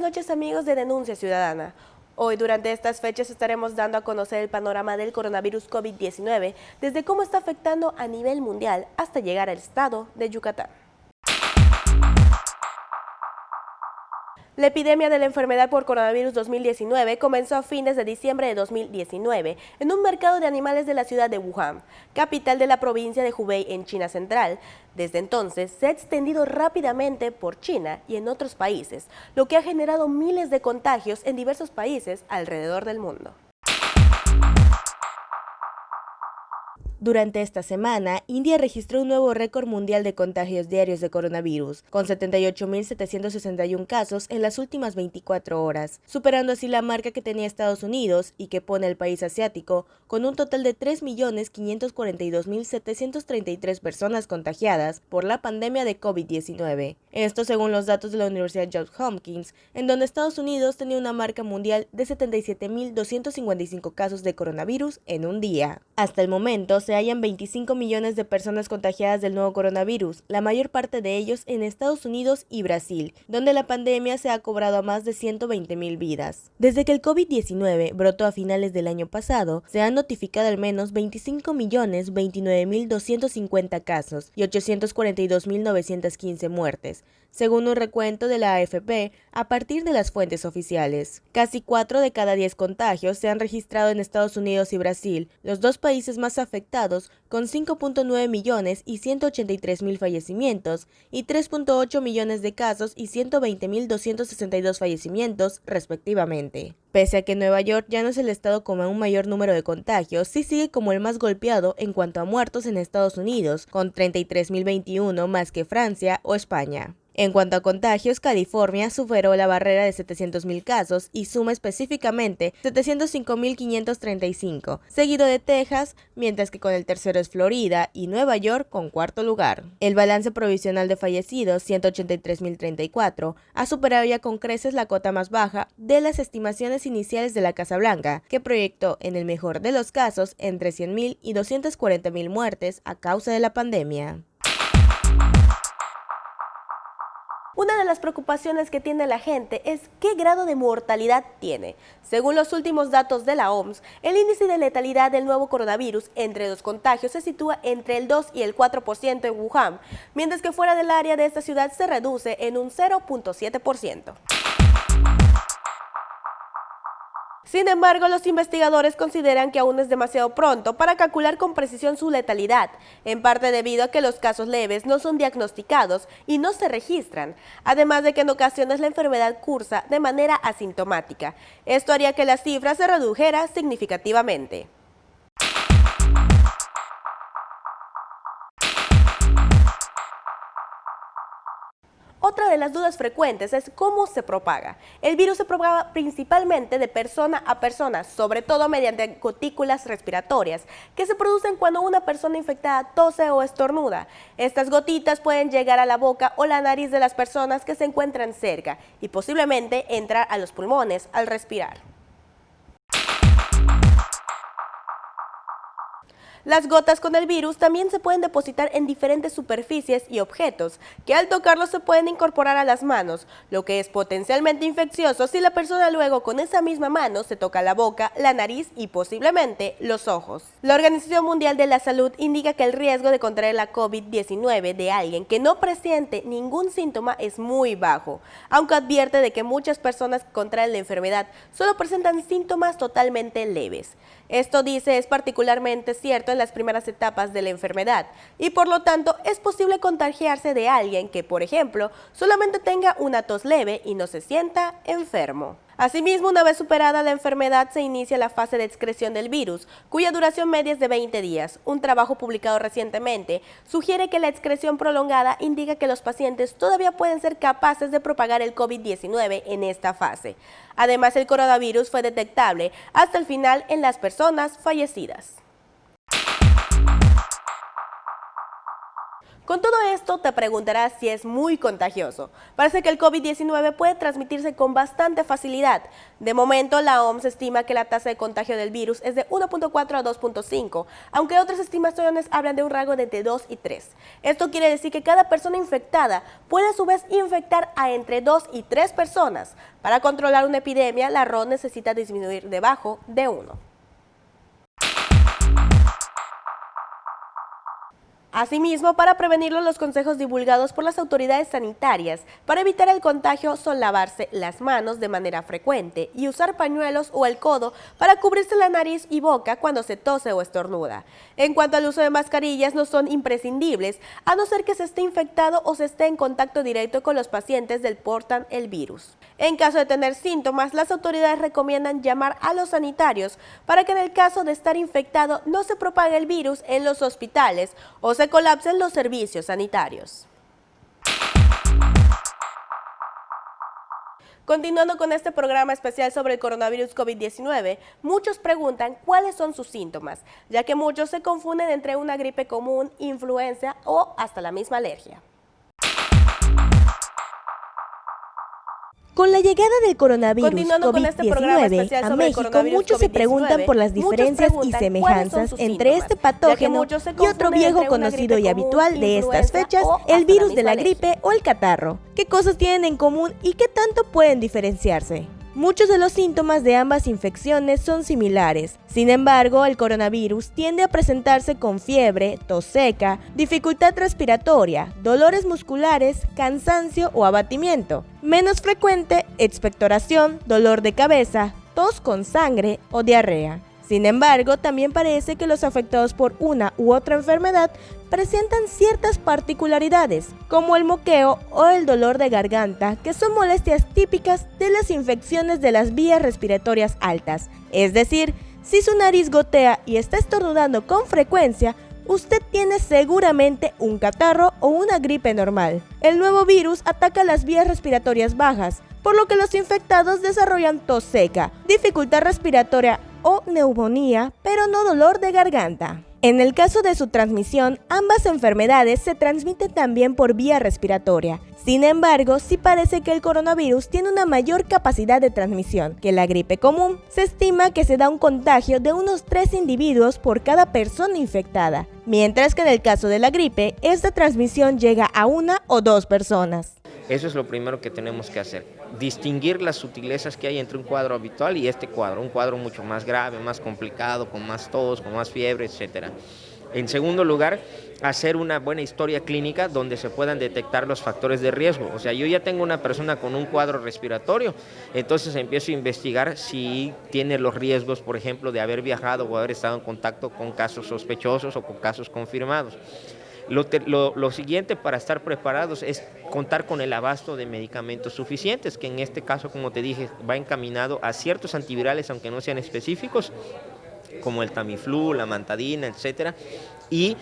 noches amigos de Denuncia Ciudadana. Hoy durante estas fechas estaremos dando a conocer el panorama del coronavirus COVID-19 desde cómo está afectando a nivel mundial hasta llegar al estado de Yucatán. La epidemia de la enfermedad por coronavirus 2019 comenzó a fines de diciembre de 2019 en un mercado de animales de la ciudad de Wuhan, capital de la provincia de Hubei en China Central. Desde entonces se ha extendido rápidamente por China y en otros países, lo que ha generado miles de contagios en diversos países alrededor del mundo. Durante esta semana, India registró un nuevo récord mundial de contagios diarios de coronavirus, con 78.761 casos en las últimas 24 horas, superando así la marca que tenía Estados Unidos y que pone al país asiático con un total de 3.542.733 personas contagiadas por la pandemia de COVID-19. Esto según los datos de la Universidad Johns Hopkins, en donde Estados Unidos tenía una marca mundial de 77.255 casos de coronavirus en un día. Hasta el momento se hallan 25 millones de personas contagiadas del nuevo coronavirus, la mayor parte de ellos en Estados Unidos y Brasil, donde la pandemia se ha cobrado a más de 120.000 vidas. Desde que el COVID-19 brotó a finales del año pasado, se han notificado al menos 25.029.250 casos y 842.915 muertes, según un recuento de la AFP a partir de las fuentes oficiales. Casi 4 de cada 10 contagios se han registrado en Estados Unidos y Brasil, los dos países más afectados, con 5.9 millones y 183.000 fallecimientos, y 3.8 millones de casos y 120.262 fallecimientos, respectivamente. Pese a que Nueva York ya no es el estado con un mayor número de contagios, sí sigue como el más golpeado en cuanto a muertos en Estados Unidos, con 33.021 más que Francia o España. En cuanto a contagios, California superó la barrera de 700.000 casos y suma específicamente 705.535, seguido de Texas, mientras que con el tercero es Florida y Nueva York con cuarto lugar. El balance provisional de fallecidos, 183.034, ha superado ya con creces la cota más baja de las estimaciones iniciales de la Casa Blanca, que proyectó en el mejor de los casos entre 100.000 y 240.000 muertes a causa de la pandemia. Una de las preocupaciones que tiene la gente es qué grado de mortalidad tiene. Según los últimos datos de la OMS, el índice de letalidad del nuevo coronavirus entre los contagios se sitúa entre el 2 y el 4% en Wuhan, mientras que fuera del área de esta ciudad se reduce en un 0.7%. Sin embargo, los investigadores consideran que aún es demasiado pronto para calcular con precisión su letalidad, en parte debido a que los casos leves no son diagnosticados y no se registran, además de que en ocasiones la enfermedad cursa de manera asintomática. Esto haría que la cifra se redujera significativamente. Otra de las dudas frecuentes es cómo se propaga. El virus se propaga principalmente de persona a persona, sobre todo mediante gotículas respiratorias, que se producen cuando una persona infectada tose o estornuda. Estas gotitas pueden llegar a la boca o la nariz de las personas que se encuentran cerca y posiblemente entrar a los pulmones al respirar. Las gotas con el virus también se pueden depositar en diferentes superficies y objetos, que al tocarlos se pueden incorporar a las manos, lo que es potencialmente infeccioso si la persona luego con esa misma mano se toca la boca, la nariz y posiblemente los ojos. La Organización Mundial de la Salud indica que el riesgo de contraer la COVID-19 de alguien que no presiente ningún síntoma es muy bajo, aunque advierte de que muchas personas que contraen la enfermedad solo presentan síntomas totalmente leves. Esto, dice, es particularmente cierto en las primeras etapas de la enfermedad y por lo tanto es posible contagiarse de alguien que, por ejemplo, solamente tenga una tos leve y no se sienta enfermo. Asimismo, una vez superada la enfermedad, se inicia la fase de excreción del virus, cuya duración media es de 20 días. Un trabajo publicado recientemente sugiere que la excreción prolongada indica que los pacientes todavía pueden ser capaces de propagar el COVID-19 en esta fase. Además, el coronavirus fue detectable hasta el final en las personas fallecidas. Con todo esto te preguntarás si es muy contagioso. Parece que el COVID-19 puede transmitirse con bastante facilidad. De momento, la OMS estima que la tasa de contagio del virus es de 1.4 a 2.5, aunque otras estimaciones hablan de un rango de entre 2 y 3. Esto quiere decir que cada persona infectada puede a su vez infectar a entre 2 y 3 personas. Para controlar una epidemia, la RO necesita disminuir debajo de 1. Asimismo, para prevenirlo, los consejos divulgados por las autoridades sanitarias para evitar el contagio son lavarse las manos de manera frecuente y usar pañuelos o el codo para cubrirse la nariz y boca cuando se tose o estornuda. En cuanto al uso de mascarillas, no son imprescindibles, a no ser que se esté infectado o se esté en contacto directo con los pacientes del portan el virus. En caso de tener síntomas, las autoridades recomiendan llamar a los sanitarios para que en el caso de estar infectado no se propague el virus en los hospitales o se colapsen los servicios sanitarios. Continuando con este programa especial sobre el coronavirus COVID-19, muchos preguntan cuáles son sus síntomas, ya que muchos se confunden entre una gripe común, influenza o hasta la misma alergia. Con la llegada del coronavirus COVID-19 a México, muchos se preguntan por las diferencias y semejanzas entre este patógeno y otro viejo conocido y habitual de estas fechas, el virus de la gripe o el catarro. ¿Qué cosas tienen en común y qué tanto pueden diferenciarse? Muchos de los síntomas de ambas infecciones son similares. Sin embargo, el coronavirus tiende a presentarse con fiebre, tos seca, dificultad respiratoria, dolores musculares, cansancio o abatimiento. Menos frecuente, expectoración, dolor de cabeza, tos con sangre o diarrea. Sin embargo, también parece que los afectados por una u otra enfermedad presentan ciertas particularidades, como el moqueo o el dolor de garganta, que son molestias típicas de las infecciones de las vías respiratorias altas. Es decir, si su nariz gotea y está estornudando con frecuencia, usted tiene seguramente un catarro o una gripe normal. El nuevo virus ataca las vías respiratorias bajas, por lo que los infectados desarrollan tos seca, dificultad respiratoria o neumonía, pero no dolor de garganta. En el caso de su transmisión, ambas enfermedades se transmiten también por vía respiratoria. Sin embargo, sí parece que el coronavirus tiene una mayor capacidad de transmisión que la gripe común. Se estima que se da un contagio de unos 3 individuos por cada persona infectada, mientras que en el caso de la gripe, esta transmisión llega a 1 o 2 personas. Eso es lo primero que tenemos que hacer, distinguir las sutilezas que hay entre un cuadro habitual y este cuadro, un cuadro mucho más grave, más complicado, con más tos, con más fiebre, etc. En segundo lugar, hacer una buena historia clínica donde se puedan detectar los factores de riesgo. O sea, yo ya tengo una persona con un cuadro respiratorio, entonces empiezo a investigar si tiene los riesgos, por ejemplo, de haber viajado o haber estado en contacto con casos sospechosos o con casos confirmados. Lo siguiente para estar preparados es contar con el abasto de medicamentos suficientes, que en este caso, como te dije, va encaminado a ciertos antivirales, aunque no sean específicos, como el Tamiflu, la Mantadina, etcétera, y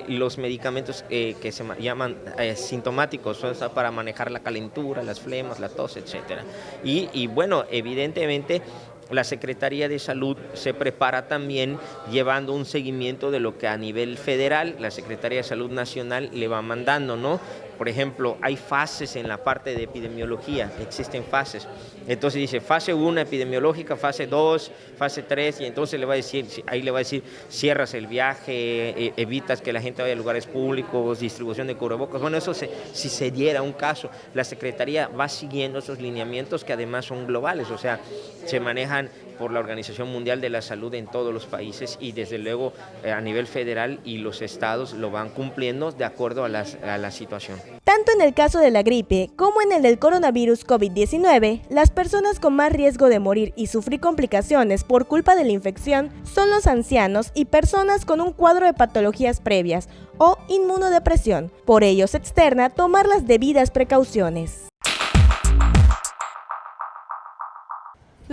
los medicamentos que se llaman sintomáticos, o sea, para manejar la calentura, las flemas, la tos, etcétera. Y bueno, evidentemente, la Secretaría de Salud se prepara también llevando un seguimiento de lo que a nivel federal la Secretaría de Salud Nacional le va mandando, ¿no? Por ejemplo, hay fases en la parte de epidemiología, existen fases. Entonces dice fase 1 epidemiológica, fase 2, fase 3, y entonces ahí le va a decir, cierras el viaje, evitas que la gente vaya a lugares públicos, distribución de cubrebocas. Bueno, eso si se diera un caso, la Secretaría va siguiendo esos lineamientos que además son globales, o sea, se manejan por la Organización Mundial de la Salud en todos los países y desde luego a nivel federal y los estados lo van cumpliendo de acuerdo a la situación. Tanto en el caso de la gripe como en el del coronavirus COVID-19, las personas con más riesgo de morir y sufrir complicaciones por culpa de la infección son los ancianos y personas con un cuadro de patologías previas o inmunodepresión. Por ello se externa tomar las debidas precauciones.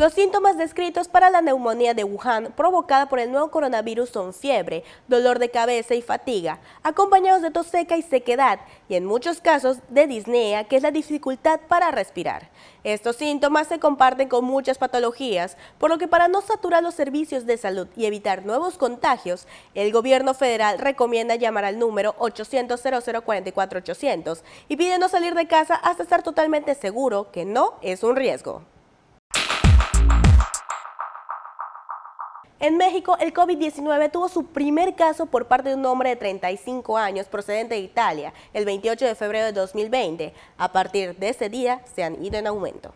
Los síntomas descritos para la neumonía de Wuhan provocada por el nuevo coronavirus son fiebre, dolor de cabeza y fatiga, acompañados de tos seca y sequedad, y en muchos casos de disnea, que es la dificultad para respirar. Estos síntomas se comparten con muchas patologías, por lo que para no saturar los servicios de salud y evitar nuevos contagios, el gobierno federal recomienda llamar al número 800-0044-800 y pide no salir de casa hasta estar totalmente seguro que no es un riesgo. En México, el COVID-19 tuvo su primer caso por parte de un hombre de 35 años procedente de Italia, el 28 de febrero de 2020. A partir de ese día, se han ido en aumento.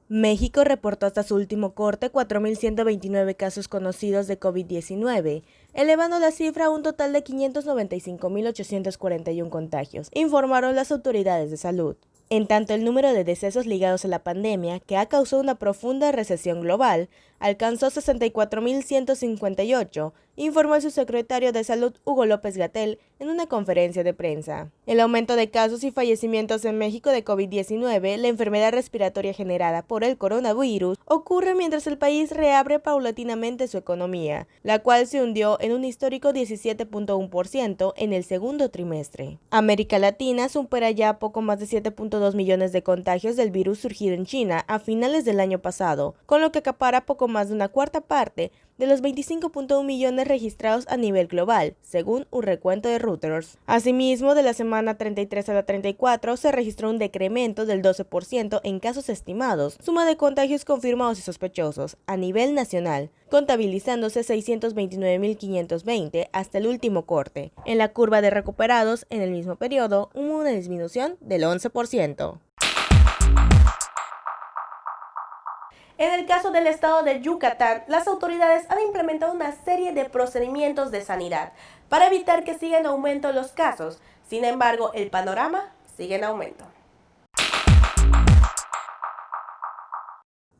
México reportó hasta su último corte 4.129 casos conocidos de COVID-19, elevando la cifra a un total de 595.841 contagios, informaron las autoridades de salud. En tanto, el número de decesos ligados a la pandemia, que ha causado una profunda recesión global, alcanzó 64.158, informó el subsecretario de Salud Hugo López-Gatell en una conferencia de prensa. El aumento de casos y fallecimientos en México de COVID-19, la enfermedad respiratoria generada por el coronavirus, ocurre mientras el país reabre paulatinamente su economía, la cual se hundió en un histórico 17.1% en el segundo trimestre. América Latina supera ya poco más de 7.2 millones de contagios del virus surgido en China a finales del año pasado, con lo que acapara poco más de una cuarta parte de los 25.1 millones registrados a nivel global, según un recuento de Reuters. Asimismo, de la semana 33 a la 34 se registró un decremento del 12% en casos estimados, suma de contagios confirmados y sospechosos, a nivel nacional, contabilizándose 629.520 hasta el último corte. En la curva de recuperados, en el mismo periodo, hubo una disminución del 11%. En el caso del estado de Yucatán, las autoridades han implementado una serie de procedimientos de sanidad para evitar que sigan en aumento los casos. Sin embargo, el panorama sigue en aumento.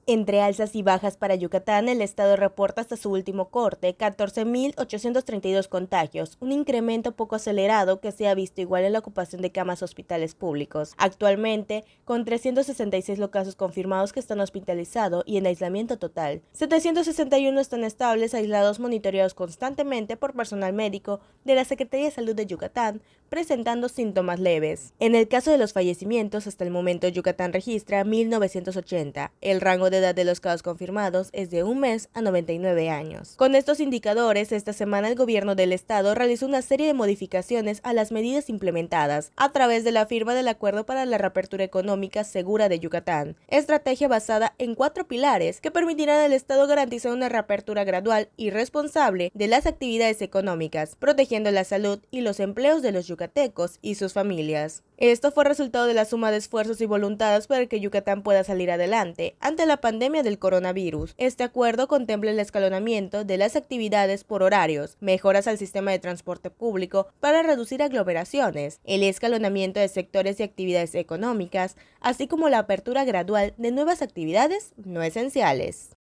Entre alzas y bajas para Yucatán, el estado reporta hasta su último corte 14.832 contagios, un incremento poco acelerado que se ha visto igual en la ocupación de camas hospitales públicos. Actualmente, con 366 los casos confirmados que están hospitalizados y en aislamiento total, 761 están estables, aislados, monitoreados constantemente por personal médico de la Secretaría de Salud de Yucatán, presentando síntomas leves. En el caso de los fallecimientos, hasta el momento Yucatán registra 1.980. El rango de edad de los casos confirmados es de 1 mes a 99 años. Con estos indicadores, esta semana el gobierno del estado realizó una serie de modificaciones a las medidas implementadas a través de la firma del Acuerdo para la Reapertura Económica Segura de Yucatán, estrategia basada en 4 pilares que permitirán al estado garantizar una reapertura gradual y responsable de las actividades económicas, protegiendo la salud y los empleos de los yucatecos y sus familias. Esto fue resultado de la suma de esfuerzos y voluntades para que Yucatán pueda salir adelante ante la pandemia del coronavirus. Este acuerdo contempla el escalonamiento de las actividades por horarios, mejoras al sistema de transporte público para reducir aglomeraciones, el escalonamiento de sectores y actividades económicas, así como la apertura gradual de nuevas actividades no esenciales.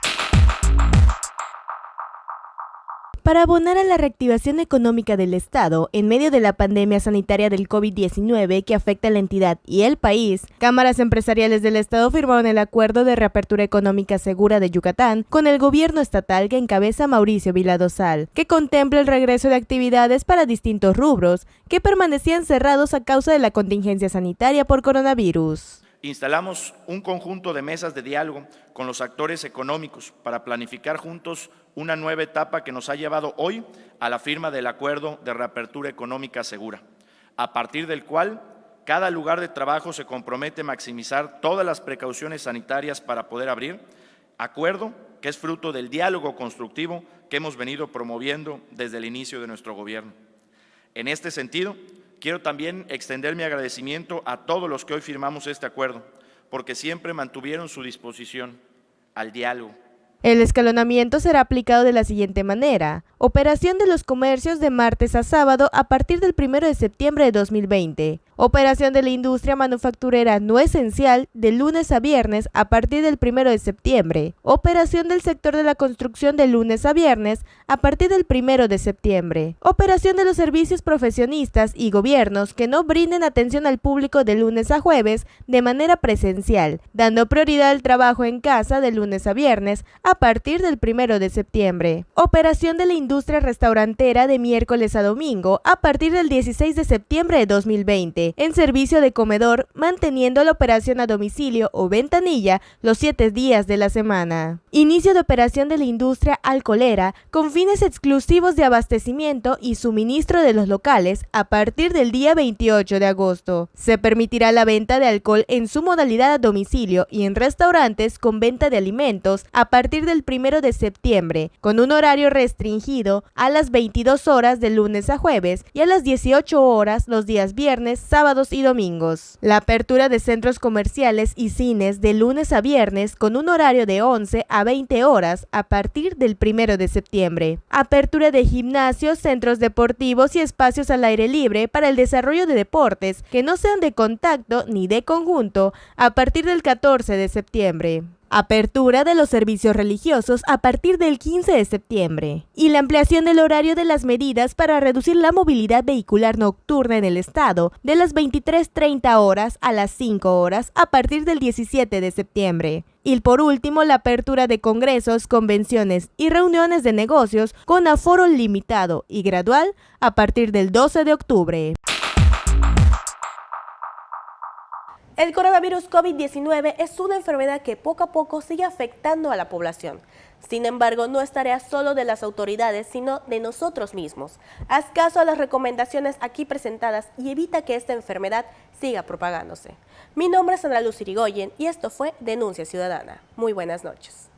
Para abonar a la reactivación económica del Estado en medio de la pandemia sanitaria del COVID-19 que afecta a la entidad y el país, cámaras empresariales del Estado firmaron el Acuerdo de Reapertura Económica Segura de Yucatán con el gobierno estatal que encabeza Mauricio Vila Dosal, que contempla el regreso de actividades para distintos rubros que permanecían cerrados a causa de la contingencia sanitaria por coronavirus. Instalamos un conjunto de mesas de diálogo con los actores económicos para planificar juntos una nueva etapa que nos ha llevado hoy a la firma del Acuerdo de Reapertura Económica Segura, a partir del cual cada lugar de trabajo se compromete a maximizar todas las precauciones sanitarias para poder abrir, acuerdo que es fruto del diálogo constructivo que hemos venido promoviendo desde el inicio de nuestro gobierno. En este sentido, quiero también extender mi agradecimiento a todos los que hoy firmamos este acuerdo, porque siempre mantuvieron su disposición al diálogo. El escalonamiento será aplicado de la siguiente manera: operación de los comercios de martes a sábado a partir del 1 de septiembre de 2020, Operación de la industria manufacturera no esencial de lunes a viernes a partir del 1 de septiembre. Operación del sector de la construcción de lunes a viernes a partir del 1 de septiembre. Operación de los servicios profesionistas y gobiernos que no brinden atención al público de lunes a jueves de manera presencial, dando prioridad al trabajo en casa de lunes a viernes a partir del 1 de septiembre. Operación de la industria restaurantera de miércoles a domingo a partir del 16 de septiembre de 2020. En servicio de comedor, manteniendo la operación a domicilio o ventanilla los 7 días de la semana. Inicio de operación de la industria alcoholera con fines exclusivos de abastecimiento y suministro de los locales a partir del día 28 de agosto. Se permitirá la venta de alcohol en su modalidad a domicilio y en restaurantes con venta de alimentos a partir del 1 de septiembre, con un horario restringido a las 22 horas de lunes a jueves y a las 18 horas los días viernes, sábados y domingos. La apertura de centros comerciales y cines de lunes a viernes con un horario de 11 a 20 horas a partir del 1 de septiembre. Apertura de gimnasios, centros deportivos y espacios al aire libre para el desarrollo de deportes que no sean de contacto ni de conjunto a partir del 14 de septiembre. Apertura de los servicios religiosos a partir del 15 de septiembre y la ampliación del horario de las medidas para reducir la movilidad vehicular nocturna en el estado de las 23:30 horas a las 5 horas a partir del 17 de septiembre. Y por último, la apertura de congresos, convenciones y reuniones de negocios con aforo limitado y gradual a partir del 12 de octubre. El coronavirus COVID-19 es una enfermedad que poco a poco sigue afectando a la población. Sin embargo, no es tarea solo de las autoridades, sino de nosotros mismos. Haz caso a las recomendaciones aquí presentadas y evita que esta enfermedad siga propagándose. Mi nombre es Ana Luz Irigoyen y esto fue Denuncia Ciudadana. Muy buenas noches.